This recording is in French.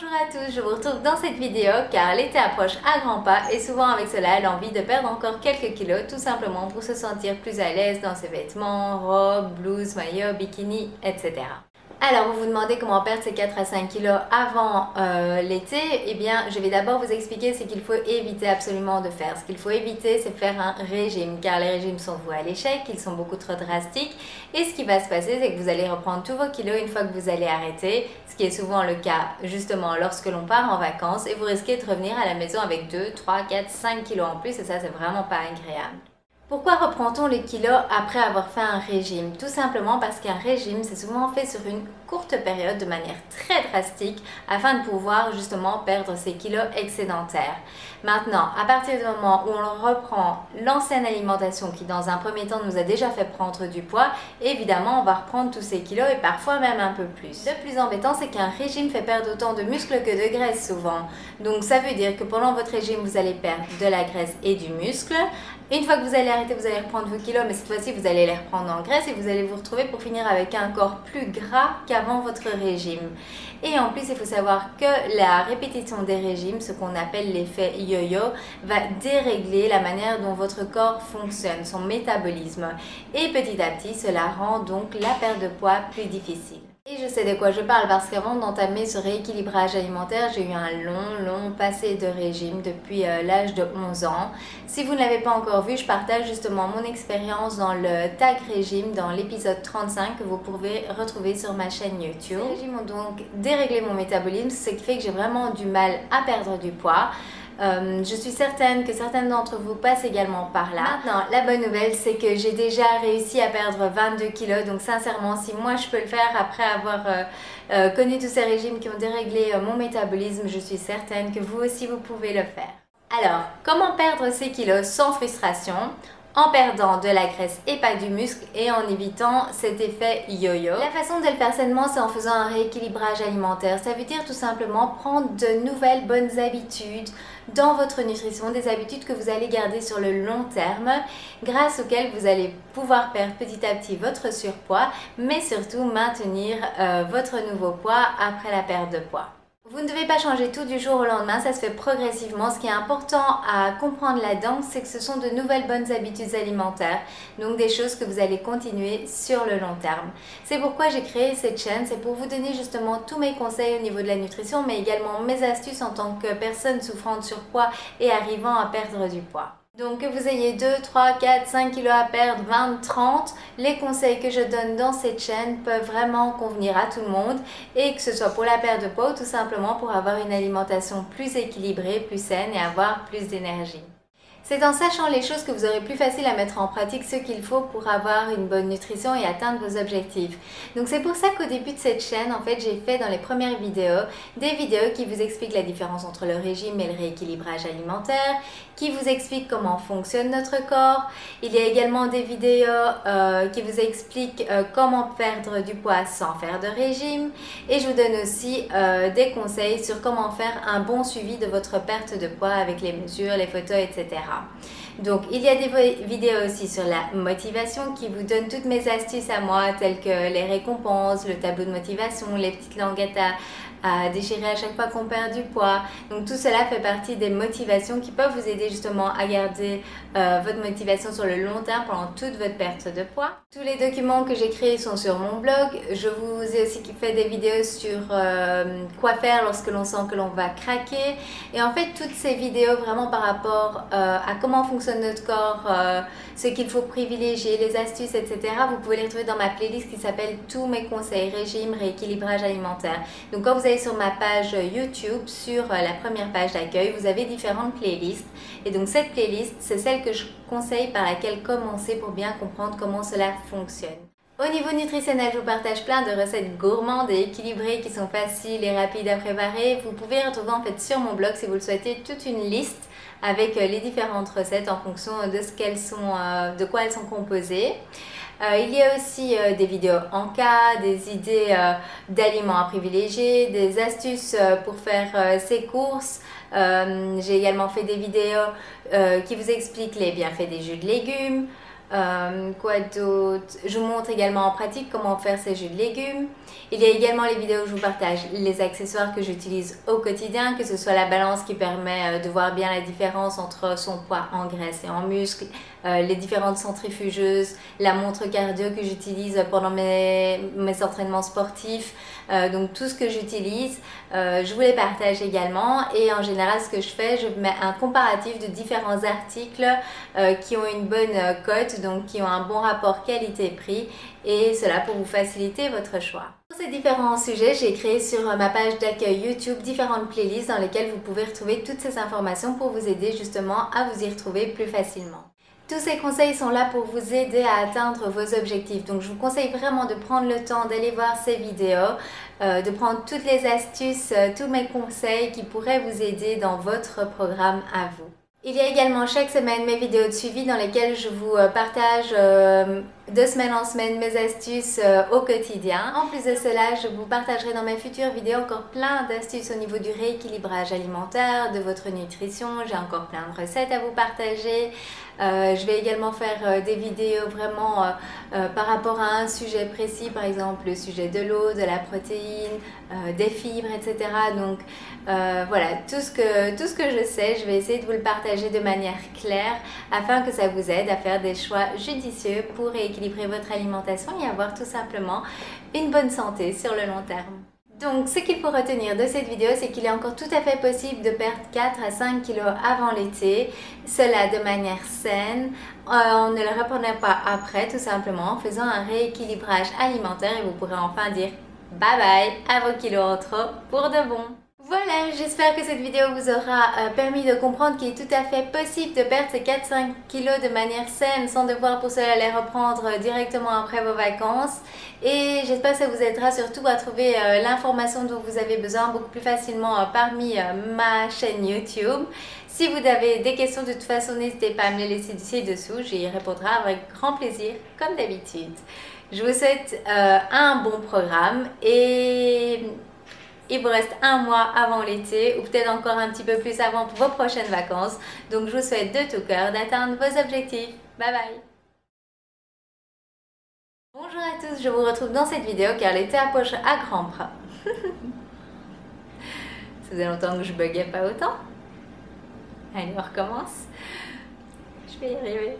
Bonjour à tous, je vous retrouve dans cette vidéo car l'été approche à grands pas et souvent avec cela l'envie de perdre encore quelques kilos tout simplement pour se sentir plus à l'aise dans ses vêtements, robes, blouses, maillots, bikini, etc. Alors vous vous demandez comment perdre ces 4 à 5 kilos avant l'été. Eh bien je vais d'abord vous expliquer ce qu'il faut éviter absolument de faire. Ce qu'il faut éviter c'est faire un régime car les régimes sont voués à l'échec, ils sont beaucoup trop drastiques et ce qui va se passer c'est que vous allez reprendre tous vos kilos une fois que vous allez arrêter, ce qui est souvent le cas justement lorsque l'on part en vacances et vous risquez de revenir à la maison avec 2, 3, 4, 5 kilos en plus et ça c'est vraiment pas agréable. Pourquoi reprend-on les kilos après avoir fait un régime? Tout simplement parce qu'un régime, c'est souvent fait sur une courte période de manière très drastique afin de pouvoir justement perdre ces kilos excédentaires. Maintenant, à partir du moment où on reprend l'ancienne alimentation qui dans un premier temps nous a déjà fait prendre du poids, évidemment on va reprendre tous ces kilos et parfois même un peu plus. Le plus embêtant c'est qu'un régime fait perdre autant de muscles que de graisse souvent. Donc ça veut dire que pendant votre régime vous allez perdre de la graisse et du muscle. Une fois que vous allez arrêter, vous allez reprendre vos kilos, mais cette fois-ci, vous allez les reprendre en graisse et vous allez vous retrouver pour finir avec un corps plus gras qu'avant votre régime. Et en plus, il faut savoir que la répétition des régimes, ce qu'on appelle l'effet yo-yo, va dérégler la manière dont votre corps fonctionne, son métabolisme. Et petit à petit, cela rend donc la perte de poids plus difficile. Et je sais de quoi je parle parce qu'avant d'entamer ce rééquilibrage alimentaire, j'ai eu un long passé de régime depuis l'âge de 11 ans. Si vous ne l'avez pas encore vu, je partage justement mon expérience dans le tag régime dans l'épisode 35 que vous pouvez retrouver sur ma chaîne YouTube. Ces régimes ont donc déréglé mon métabolisme, ce qui fait que j'ai vraiment du mal à perdre du poids. Je suis certaine que certaines d'entre vous passent également par là. Maintenant, la bonne nouvelle, c'est que j'ai déjà réussi à perdre 22 kilos. Donc sincèrement, si moi je peux le faire après avoir connu tous ces régimes qui ont déréglé mon métabolisme, je suis certaine que vous aussi vous pouvez le faire. Alors, comment perdre ces kilos sans frustration? En perdant de la graisse et pas du muscle et en évitant cet effet yo-yo. La façon de le faire sainement, c'est en faisant un rééquilibrage alimentaire. Ça veut dire tout simplement prendre de nouvelles bonnes habitudes dans votre nutrition, des habitudes que vous allez garder sur le long terme, grâce auxquelles vous allez pouvoir perdre petit à petit votre surpoids, mais surtout maintenir votre nouveau poids après la perte de poids. Vous ne devez pas changer tout du jour au lendemain, ça se fait progressivement. Ce qui est important à comprendre là-dedans, c'est que ce sont de nouvelles bonnes habitudes alimentaires, donc des choses que vous allez continuer sur le long terme. C'est pourquoi j'ai créé cette chaîne, c'est pour vous donner justement tous mes conseils au niveau de la nutrition, mais également mes astuces en tant que personne souffrant de surpoids et arrivant à perdre du poids. Donc que vous ayez 2, 3, 4, 5 kilos à perdre, 20, 30, les conseils que je donne dans cette chaîne peuvent vraiment convenir à tout le monde et que ce soit pour la perte de poids ou tout simplement pour avoir une alimentation plus équilibrée, plus saine et avoir plus d'énergie. C'est en sachant les choses que vous aurez plus facile à mettre en pratique ce qu'il faut pour avoir une bonne nutrition et atteindre vos objectifs. Donc c'est pour ça qu'au début de cette chaîne, en fait, j'ai fait dans les premières vidéos, des vidéos qui vous expliquent la différence entre le régime et le rééquilibrage alimentaire, qui vous expliquent comment fonctionne notre corps. Il y a également des vidéos qui vous expliquent comment perdre du poids sans faire de régime. Et je vous donne aussi des conseils sur comment faire un bon suivi de votre perte de poids avec les mesures, les photos, etc. Donc il y a des vidéos aussi sur la motivation qui vous donnent toutes mes astuces à moi telles que les récompenses, le tableau de motivation, les petites languettes à déchirer à chaque fois qu'on perd du poids. Donc tout cela fait partie des motivations qui peuvent vous aider justement à garder votre motivation sur le long terme pendant toute votre perte de poids. Tous les documents que j'ai créés sont sur mon blog. Je vous ai aussi fait des vidéos sur quoi faire lorsque l'on sent que l'on va craquer. Et en fait toutes ces vidéos vraiment par rapport à comment fonctionne notre corps, ce qu'il faut privilégier, les astuces, etc. Vous pouvez les retrouver dans ma playlist qui s'appelle Tous mes conseils régime, rééquilibrage alimentaire. Donc quand vous allez sur ma page YouTube, sur la première page d'accueil, vous avez différentes playlists. Et donc cette playlist, c'est celle que je conseille par laquelle commencer pour bien comprendre comment cela fonctionne. Au niveau nutritionnel, je vous partage plein de recettes gourmandes et équilibrées qui sont faciles et rapides à préparer. Vous pouvez retrouver en fait sur mon blog, si vous le souhaitez, toute une liste avec les différentes recettes en fonction de ce qu'elles sont, de quoi elles sont composées. Il y a aussi des vidéos en cas, des idées d'aliments à privilégier, des astuces pour faire ses courses. J'ai également fait des vidéos qui vous expliquent les bienfaits des jus de légumes. Quoi d'autre? Je vous montre également en pratique comment faire ces jus de légumes. Il y a également les vidéos où je vous partage les accessoires que j'utilise au quotidien, que ce soit la balance qui permet de voir bien la différence entre son poids en graisse et en muscle, les différentes centrifugeuses, la montre cardio que j'utilise pendant mes entraînements sportifs, donc tout ce que j'utilise, je vous les partage également. Et en général, ce que je fais, je mets un comparatif de différents articles qui ont une bonne cote, donc qui ont un bon rapport qualité-prix, et cela pour vous faciliter votre choix. Pour ces différents sujets, j'ai créé sur ma page d'accueil YouTube différentes playlists dans lesquelles vous pouvez retrouver toutes ces informations pour vous aider justement à vous y retrouver plus facilement. Tous ces conseils sont là pour vous aider à atteindre vos objectifs. Donc je vous conseille vraiment de prendre le temps d'aller voir ces vidéos, de prendre toutes les astuces, tous mes conseils qui pourraient vous aider dans votre programme à vous. Il y a également chaque semaine mes vidéos de suivi dans lesquelles je vous partage de semaine en semaine mes astuces au quotidien. En plus de cela, je vous partagerai dans mes futures vidéos encore plein d'astuces au niveau du rééquilibrage alimentaire, de votre nutrition. J'ai encore plein de recettes à vous partager. Je vais également faire des vidéos vraiment par rapport à un sujet précis, par exemple le sujet de l'eau, de la protéine, des fibres, etc. Donc voilà, tout ce que je sais, je vais essayer de vous le partager de manière claire afin que ça vous aide à faire des choix judicieux pour rééquilibrer votre alimentation et avoir tout simplement une bonne santé sur le long terme. Donc ce qu'il faut retenir de cette vidéo, c'est qu'il est encore tout à fait possible de perdre 4 à 5 kilos avant l'été, cela de manière saine. On ne le reprendra pas après, tout simplement en faisant un rééquilibrage alimentaire, et vous pourrez enfin dire bye bye à vos kilos en trop pour de bon. Voilà, j'espère que cette vidéo vous aura permis de comprendre qu'il est tout à fait possible de perdre ces 4-5 kilos de manière saine sans devoir pour cela les reprendre directement après vos vacances. Et j'espère que ça vous aidera surtout à trouver l'information dont vous avez besoin beaucoup plus facilement parmi ma chaîne YouTube. Si vous avez des questions, de toute façon, n'hésitez pas à me les laisser ci-dessous, j'y répondrai avec grand plaisir comme d'habitude. Je vous souhaite un bon programme et il vous reste un mois avant l'été ou peut-être encore un petit peu plus avant pour vos prochaines vacances. Donc je vous souhaite de tout cœur d'atteindre vos objectifs. Bye bye! Bonjour à tous, je vous retrouve dans cette vidéo car l'été approche à grands pas. Ça faisait longtemps que je buguais pas autant. Allez, on recommence. Je vais y arriver.